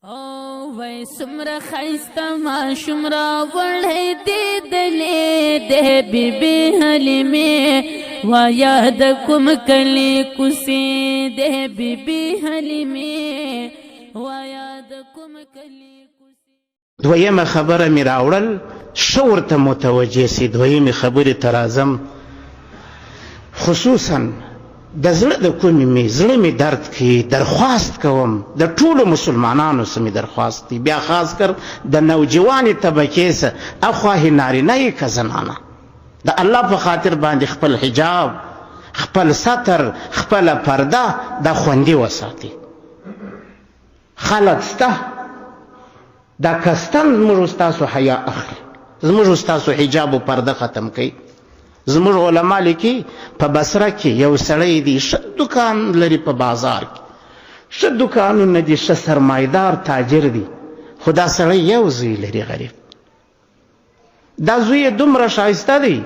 وای سمره خیسته ماشوم راوړی دی دلې د بیبي حلیمې وایا د کوم کلي کوڅې د بیبي حلیمې وایا د کوم کلي کوڅې. دویمه خبره مې راوړل ښه ورته متوجه سي. دویمې خبرې ته راځم. خصوصا د زړه د کومې مې زړه مې درد کوي، درخواست کوم د ټولو مسلمانانو څه مې درخواست دی، بیا خاص کر د نوجوانې طبقې څه اخواهې نارینه یې که زنانه د الله په خاطر باندې خپل حجاب، خپل ستر، خپله پرده دا خوندي وساتي. خلک سته دا کستن زموږ ستاسو حیا اخلي، زموږ ستاسو حجاب و پرده ختم کوي. زموږ علما لیکي په بصره کې یو سړی دی ښه دکان لري په بازار کې، ښه دکانونه دي، ښه سرمایدار تاجر دی، خو دا سړی یو زوی لري غریب. دا زوی یې دومره ښایسته دی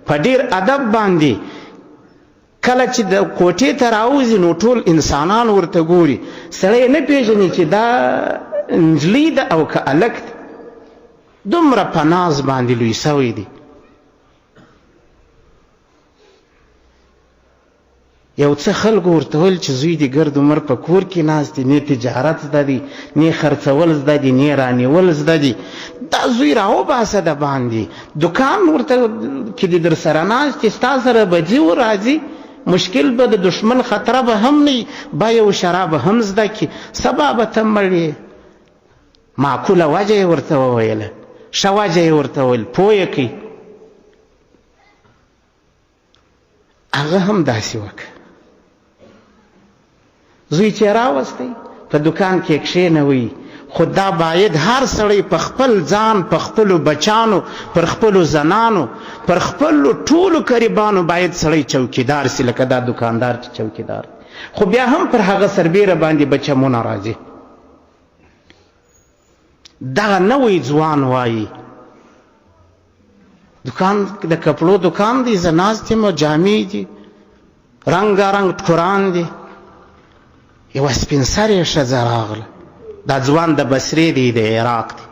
په ډېر ادب باندې کله چې د کوټې ته راوځي نو ټول انسانان ورته ګوري، سړی نه پېژني چې دا نجلۍ ده او که هلک دی. دومره په ناز باندې لوی سوی دی. یو څه خلکو ورته ویل چې زوی دې ګرد عمر په کور کې ناست دی، نه تجارت زده دی، نه خرڅول زده دی، نه رانیول زده دی. دا زوی راوباسه د باندې دکان ورته کې دې در سره ناست دی، ستا سره به ځي و راځي، مشکل به د دشمن خطره به هم نه، به یو شراب هم زده کړي، سبا به ته مړ یې. معقوله وجه یې ورته وویله، ښه وجه یې ورته ویل، پوه یې کړي. هغه هم داسې وکړه. زوی چې راوستی په دکان کې کښېنوي، خو دا باید هر سړی په خپل ځان، په خپلو بچانو، پر خپلو زنانو، پر خپلو ټولو قریبانو باید سړی چوکیدار سي، لکه دا دکاندار چې چوکیدار. خو بیا هم پر هغه سربیره باندې به چمونه راځي. دغه نوی ځوان وایي دکان د کپړو دکان دی، زه ناست یم او جامې دي رنګارنګ ټکران دي. یوه سپین سرې ښځه راغله، دا ځوان د بصرې دی، د عراق دی.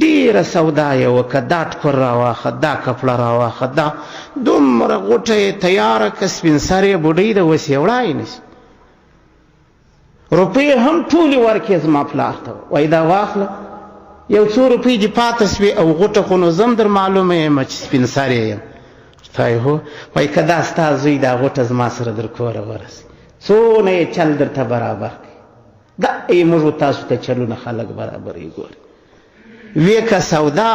ډېره سودا یې وکړه، دا ټکر راواخه، دا کپړه راواخه، دا دومره غوټه یې تیاره کړه، سپین سرې بوډۍ ده، اوس یې وړای نه شي. روپۍ هم ټولې ورکړې زما پلار ته، وایي دا واخله، یو څو روپۍ دې پاته سوې او غوټه خو نو زم در معلومه یم چې سپین سرې یم. وایي هو، وایي که دا ستا زوی دا غوټه زما سره در کوره ورسي، څونه یې چل درته برابر کړي. دا موږ تاسو ته چلونه خلک برابرې ګوري. ویې که سودا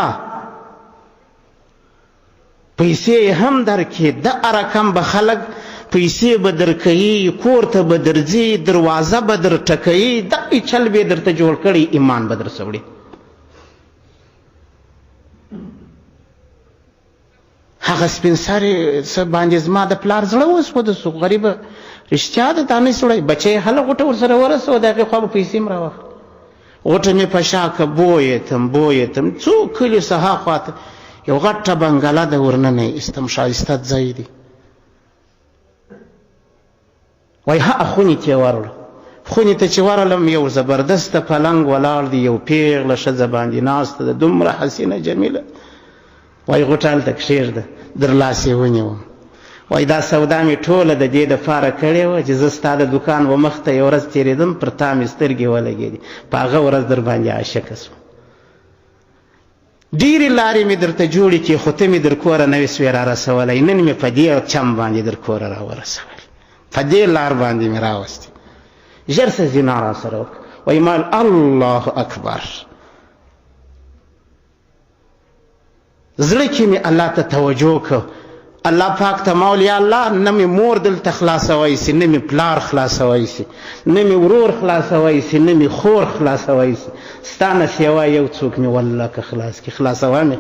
پیسې یې هم درکړي، د رقم به خلک پیسې به درکوي، کور ته به درځي، دروازه به در ټکوي، دغې چل به یې درته جوړ کړی، ایمان به در سوړي. هغه سپین سرې څه باندې زما د پلار زړه وسوده سو، غریبه رښتیا ده دا نه سوړی. بچی یې هله غوټه ورسره ورسوه، د هغې خوا به پیسې م راواخلې. غوټه مې په شا که بویتم څو کلي سها خواته یو غټه بنګله ده، ورننه یې ایستم، ښایسته ځای دی. وایي ها خونې ته یې ورغلم. خونې ته چې ورغلم یو زبردسته پلنګ ولاړ دی، یو پیغله ښځه باندې ناسته ده، دومره حسینه جمیله. وایي غوټه هلته کښېږده، در لاس یې ونیوم. وایي دا سودا مې ټوله د دې دپاره کړې وه چې زه ستا د دکان و مخ ته یو ورځ تېرېدم، پر تا مې سترګې ولګېدې، په هغه ورځ در باندې عاشقه سوم. ډېرې لارې مې درته جوړې کړې، خو ته مې در کوره نه وې سوې را رسولی، نن مې په دې چم باندې در کوره را ورسولی، په دې لار باندې مې راوستې. ژر څه زنا را سره وکړه. وایي ما الله اکبر، زړه کې مې الله ته توجه کړه. الله پاک ته ما ویل یا الله نه مې مور دلته خلاصوی سي، نه مې پلار خلاصوی سي، نه مې ورور خلاصوی سي، نه مې خور خلاصوی سي، ستا نه سیوا یو څوک مې والله که خلاص کړي خلاصوه مې.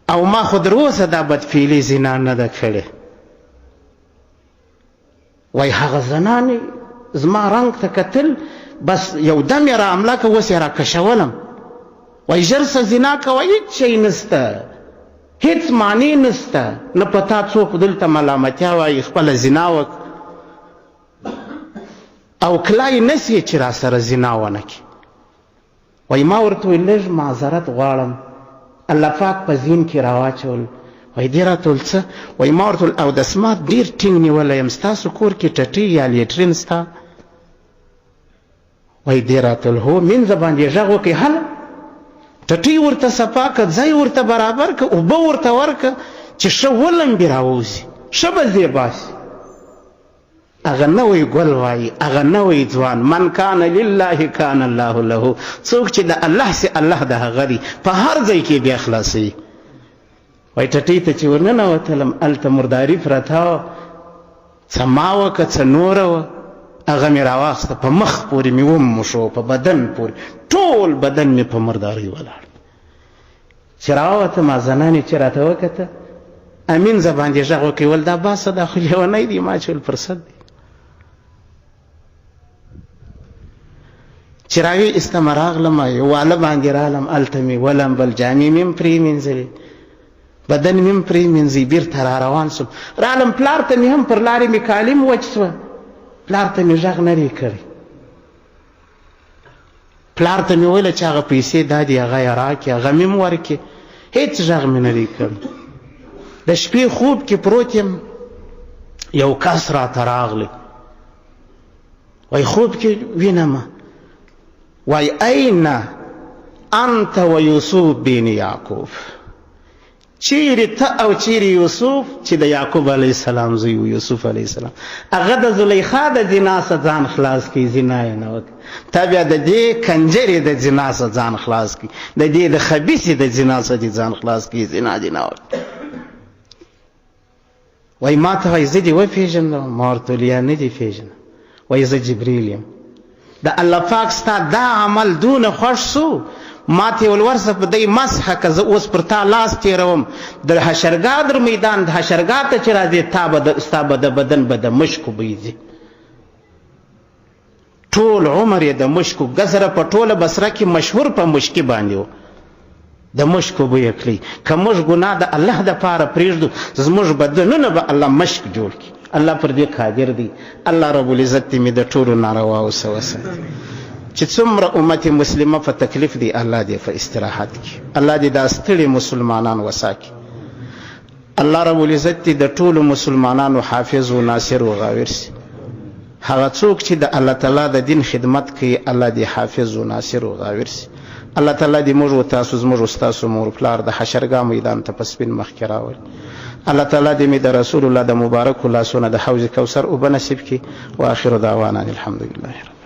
او ما خو در اوسه دا بدفعلي زنا نه ده کړې. وایي هغه زنانې زما رنګ ته کتل، بس یو دم یې را حمله که، اوس یې را کشولم. وایي ژر څه زنا کوه، هېڅ شی نسته، هیڅ معنی نسته، نه پتا څوک دلته ملامتیا وایي، خپله زنا وکړه. او کلای نسی چې را سره زنا ونه کړي. وایي ما ورته وویل لږ معذرت غواړم، الله پاک په زین کې راواچول. وایي دې راته ویل څه؟ وایي ما ورته ویل اودس ما ډېر ټینګ نیولی یم، ستاسو کور کې ټټۍ یا لیټرین سته؟ وایي دې راته ویل هو. مینځه باندې غږ وکړئ، هله ټټۍ ورته صفا که، ځای ورته برابر که، اوبه ورته ورکه چې ښه ولمبې راووځي، ښه به زیبا شي. هغه نوی ګل وایي، هغه نوی ځوان. من کان لله کان الله له. څوک چې د الله سي الله د هغه دی، په هر ځای کې بیا خلاصوي. وایي ټټۍ ته چې ورننوتلم هلته مرداري پرته وه، څه ما وه که څه نوره وه، هغه مې راواخسته، په مخ پورې مې وموښو، په بدن پورې، ټول بدن مې په مردارۍ ولاړ. چې راووتم زنانې چې راته وکته، امین زه باندې غږ وکړي، ول دا باسه دا خو لیونی دی. ما چې ول فرصت دی. چې راوي ایستمه راغلم، یو واله باندې رالم، هلته مې ولمبل، جامې مې هم پرېمینځلې، بدن مې هم پرېمینځي، بېرته را روان سوم. رالم پلار ته مې هم پر لارې مې کالم وچ سوه، پلار ته مې غږ نه دی کړی. پلار ته مې ویله چې هغه پیسې دا دي هغه یې راکړي، هغه مې هم ورکړي، هېڅ غږ مې نه دی کړی. د شپې خوب کې پروت یم، یو کس راته راغلی، وایي خوب کې وینمه، وایي این انت و یوسف بن یعقوب. چیرې ته او چیرې یوسف چې د یعقوب علیه السلام زوی و، یوسف علیه السلام. هغه د زلیخا د زنا څخه ځان خلاص کړي، زنا یې نه وکړه. تا بیا د دې کنجرې د زنا څخه ځان خلاص کړي، د دې د خبیثې د زنا څخه دې ځان خلاص کړي، زنا دې نه وکړه. وایي ما ته وایي زه دې وپېژندم؟ ما ورته ویل یا نه دې پېژنم. وایي زه جبریل یم. د الله پاک ستا دا عمل دونه خوښ سو، ما ته ول ورسه په دې مسحه که زه اوس پر تا لاس تېروم، د حشرګاه در میدان د حشرګاه ته چې راځې ستا به د بدن به د مشکو بوی ځي. ټول عمر یې د مشکو ګزره په ټوله بصره کې مشهور په مشکي باندې و، د مشکو بوی یې کړی. که موږ ګناه د الله دپاره پرېږدو، زموږ بدنونه به الله مشک جوړ کړي. الله پر دې قادر دی. الله رب العزت دې مې د ټولو نارواو څه وساتي. چې څومره امت مسلمه په تکلیف دی، الله دې په استراحت کې، الله دې دا ستړي مسلمانان وساکي. الله رب العزت دې د ټولو مسلمانانو حافظ و ناصر و غاور سي. هغه څوک چې د الله تعالی د دین خدمت کوي، الله دې حافظ و ناصر و غاور سي. الله تعالی دې موږ و تاسو، زموږ و ستاسو مور پلار د حشرګاه میدان ته په سپین مخ کې راولي. الله تعالی دې مې د رسول الله د مبارکو لاسونه د حوض کوثر اوبه نصیب کړي. واخر دعوانا الحمدلله.